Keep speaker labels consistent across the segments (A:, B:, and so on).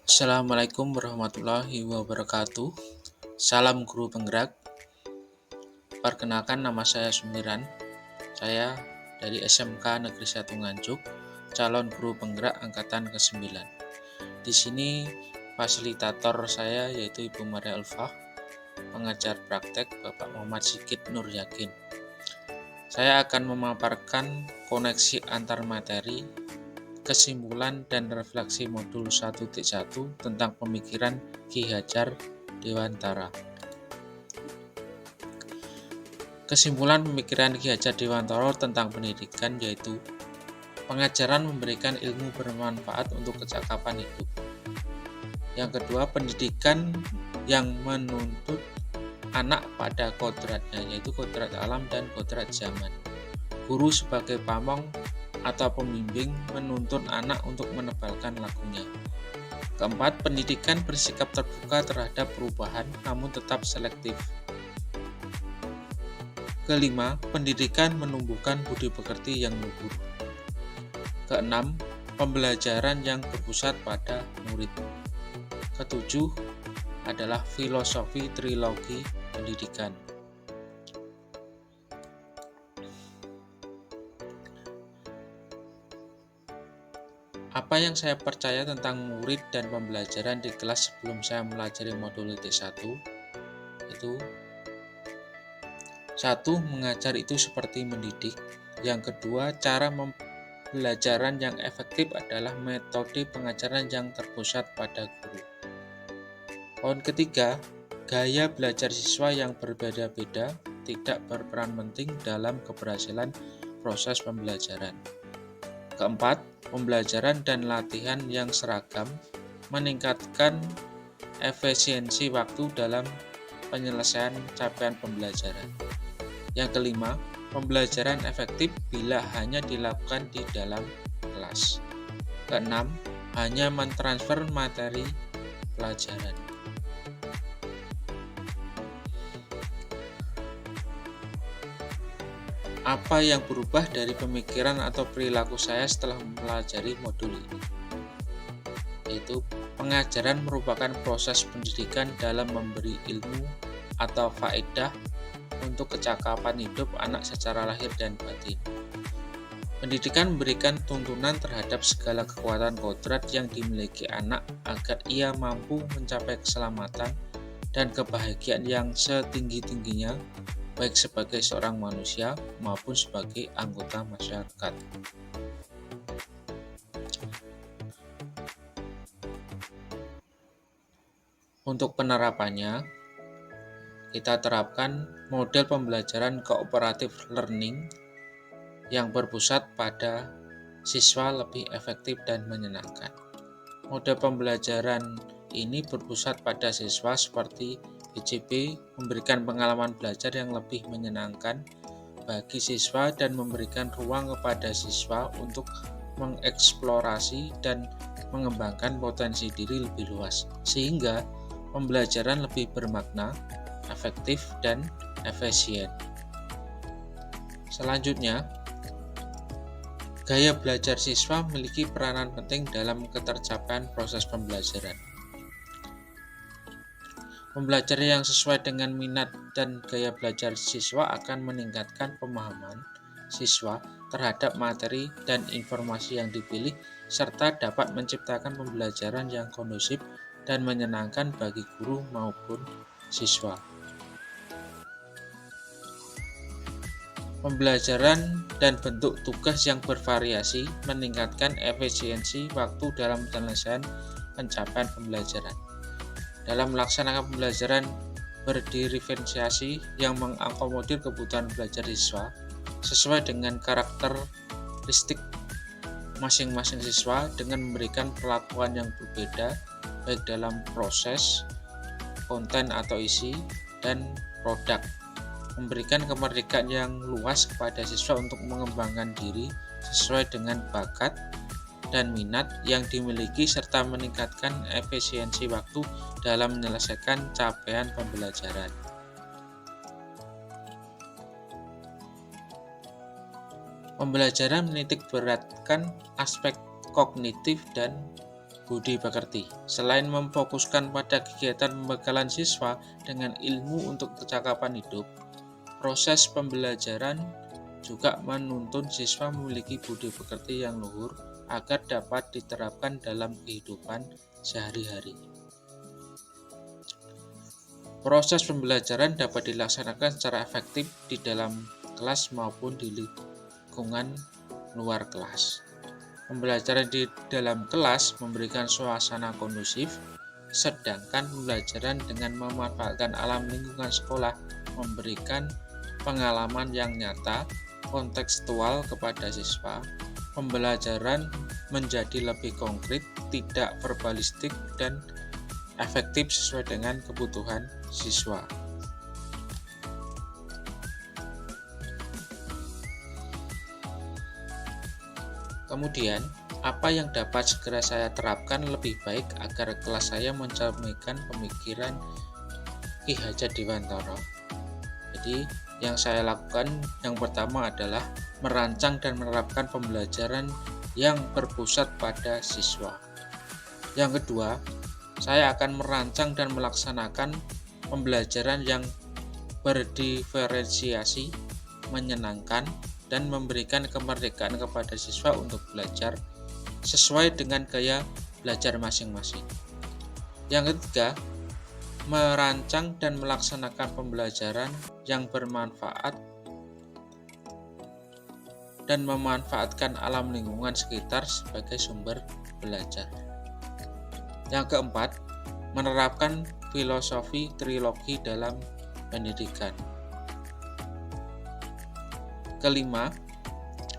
A: Assalamualaikum warahmatullahi wabarakatuh. Salam guru penggerak. Perkenalkan, nama saya Sumiran. Saya dari SMK Negeri 1 Nganjuk, calon guru penggerak angkatan ke-9. Di sini fasilitator saya yaitu Ibu Maria Ulfah, pengajar praktek Bapak Muhammad Sigit Nur Yakin. Saya akan memaparkan koneksi antar materi, kesimpulan dan refleksi modul 1.1 tentang pemikiran Ki Hajar Dewantara. Kesimpulan pemikiran Ki Hajar Dewantara tentang pendidikan yaitu pengajaran memberikan ilmu bermanfaat untuk kecakapan hidup. Yang kedua, pendidikan yang menuntut anak pada kodratnya, yaitu kodrat alam dan kodrat zaman. Guru sebagai pamong atau pembimbing menuntun anak untuk menebalkan lakunya. Keempat, pendidikan bersikap terbuka terhadap perubahan namun tetap selektif. Kelima, pendidikan menumbuhkan budi pekerti yang luhur. Keenam, pembelajaran yang berpusat pada murid. Ketujuh adalah filosofi trilogi pendidikan. Apa yang saya percaya tentang murid dan pembelajaran di kelas sebelum saya mempelajari modul T1 itu: 1. Mengajar itu seperti mendidik. Yang kedua, cara pembelajaran yang efektif adalah metode pengajaran yang terpusat pada guru. Poin ketiga, gaya belajar siswa yang berbeda-beda tidak berperan penting dalam keberhasilan proses pembelajaran. Keempat, pembelajaran dan latihan yang seragam meningkatkan efisiensi waktu dalam penyelesaian capaian pembelajaran. Yang kelima, pembelajaran efektif bila hanya dilakukan di dalam kelas. Keenam, hanya mentransfer materi pelajaran. Apa yang berubah dari pemikiran atau perilaku saya setelah mempelajari modul ini? Yaitu pengajaran merupakan proses pendidikan dalam memberi ilmu atau faedah untuk kecakapan hidup anak secara lahir dan batin. Pendidikan memberikan tuntunan terhadap segala kekuatan kodrat yang dimiliki anak agar ia mampu mencapai keselamatan dan kebahagiaan yang setinggi-tingginya, baik sebagai seorang manusia maupun sebagai anggota masyarakat. Untuk penerapannya, kita terapkan model pembelajaran cooperative learning yang berpusat pada siswa lebih efektif dan menyenangkan. Model pembelajaran ini berpusat pada siswa seperti BCP, memberikan pengalaman belajar yang lebih menyenangkan bagi siswa dan memberikan ruang kepada siswa untuk mengeksplorasi dan mengembangkan potensi diri lebih luas, sehingga pembelajaran lebih bermakna, efektif, dan efisien. Selanjutnya, gaya belajar siswa memiliki peranan penting dalam ketercapaian proses pembelajaran. Pembelajaran yang sesuai dengan minat dan gaya belajar siswa akan meningkatkan pemahaman siswa terhadap materi dan informasi yang dipilih, serta dapat menciptakan pembelajaran yang kondusif dan menyenangkan bagi guru maupun siswa. Pembelajaran dan bentuk tugas yang bervariasi meningkatkan efisiensi waktu dalam penyelesaian pencapaian pembelajaran. Dalam melaksanakan pembelajaran berdiferensiasi yang mengakomodir kebutuhan belajar siswa sesuai dengan karakteristik masing-masing siswa dengan memberikan perlakuan yang berbeda baik dalam proses, konten atau isi, dan produk. Memberikan kemerdekaan yang luas kepada siswa untuk mengembangkan diri sesuai dengan bakat dan minat yang dimiliki serta meningkatkan efisiensi waktu dalam menyelesaikan capaian pembelajaran. Pembelajaran menitik beratkan aspek kognitif dan budi pekerti. Selain memfokuskan pada kegiatan pembekalan siswa dengan ilmu untuk kecakapan hidup, proses pembelajaran juga menuntun siswa memiliki budi pekerti yang luhur agar dapat diterapkan dalam kehidupan sehari-hari. Proses pembelajaran dapat dilaksanakan secara efektif di dalam kelas maupun di lingkungan luar kelas. Pembelajaran di dalam kelas memberikan suasana kondusif, sedangkan pembelajaran dengan memanfaatkan alam lingkungan sekolah memberikan pengalaman yang nyata, kontekstual kepada siswa. Pembelajaran menjadi lebih konkret, tidak verbalistik, dan efektif sesuai dengan kebutuhan siswa. Kemudian, apa yang dapat segera saya terapkan lebih baik agar kelas saya mencerminkan pemikiran Ki Hajat Dewantara? Jadi, yang saya lakukan yang pertama adalah merancang dan menerapkan pembelajaran yang berpusat pada siswa. Yang kedua, saya akan merancang dan melaksanakan pembelajaran yang berdiferensiasi, menyenangkan, dan memberikan kemerdekaan kepada siswa untuk belajar sesuai dengan gaya belajar masing-masing. Yang ketiga, merancang dan melaksanakan pembelajaran yang bermanfaat dan memanfaatkan alam lingkungan sekitar sebagai sumber belajar. Yang keempat, menerapkan filosofi trilogi dalam pendidikan. Kelima,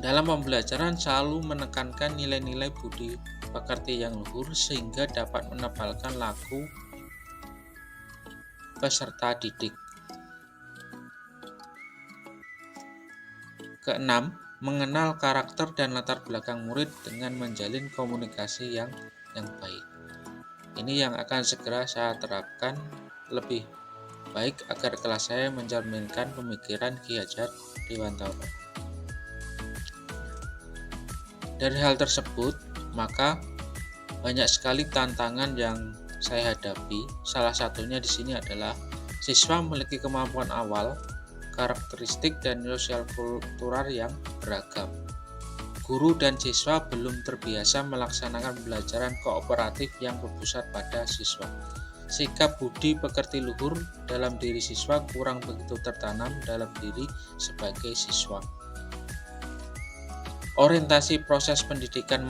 A: dalam pembelajaran selalu menekankan nilai-nilai budi pekerti yang luhur sehingga dapat menebalkan laku peserta didik. Keenam, mengenal karakter dan latar belakang murid dengan menjalin komunikasi yang baik. Ini yang akan segera saya terapkan lebih baik agar kelas saya mencerminkan pemikiran Ki Hajat Dewantara. Dari hal tersebut, maka banyak sekali tantangan yang saya hadapi. Salah satunya di sini adalah siswa memiliki kemampuan awal, karakteristik dan sosial kultural yang beragam. Guru dan siswa belum terbiasa melaksanakan pembelajaran kooperatif yang berpusat pada siswa. Sikap budi pekerti luhur dalam diri siswa kurang begitu tertanam dalam diri sebagai siswa. Orientasi proses pendidikan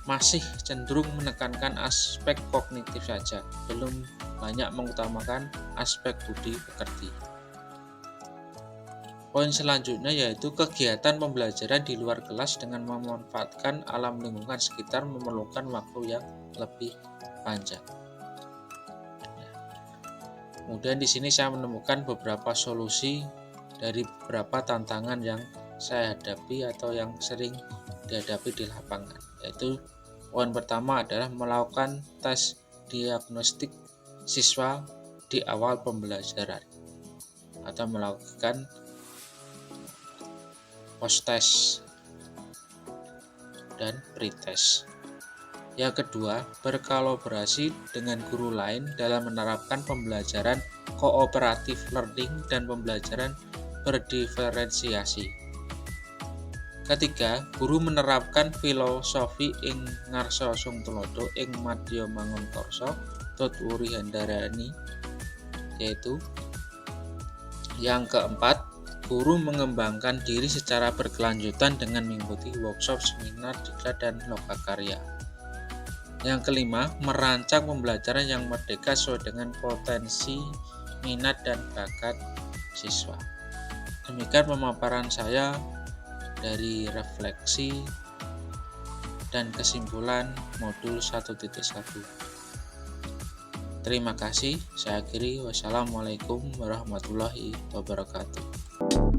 A: masih cenderung menekankan aspek kognitif saja, belum banyak mengutamakan aspek budi pekerti. Poin selanjutnya yaitu kegiatan pembelajaran di luar kelas dengan memanfaatkan alam lingkungan sekitar memerlukan waktu yang lebih panjang. Kemudian di sini saya menemukan beberapa solusi dari beberapa tantangan yang saya hadapi atau yang sering dihadapi di lapangan. Yaitu poin pertama adalah melakukan tes diagnostik siswa di awal pembelajaran atau melakukan post-test dan pre-test. Yang kedua, berkolaborasi dengan guru lain dalam menerapkan pembelajaran kooperatif learning dan pembelajaran berdiferensiasi. Ketiga, guru menerapkan filosofi ing ngarsa sung tulodo ing madya mangun karsa tutwuri handarani, yaitu yang keempat, guru mengembangkan diri secara berkelanjutan dengan mengikuti workshop, seminar, diklat, dan lokakarya. Yang kelima, merancang pembelajaran yang merdeka sesuai dengan potensi, minat, dan bakat siswa. Demikian pemaparan saya dari refleksi dan kesimpulan modul 1.1. Terima kasih, saya akhiri. Wassalamualaikum warahmatullahi wabarakatuh.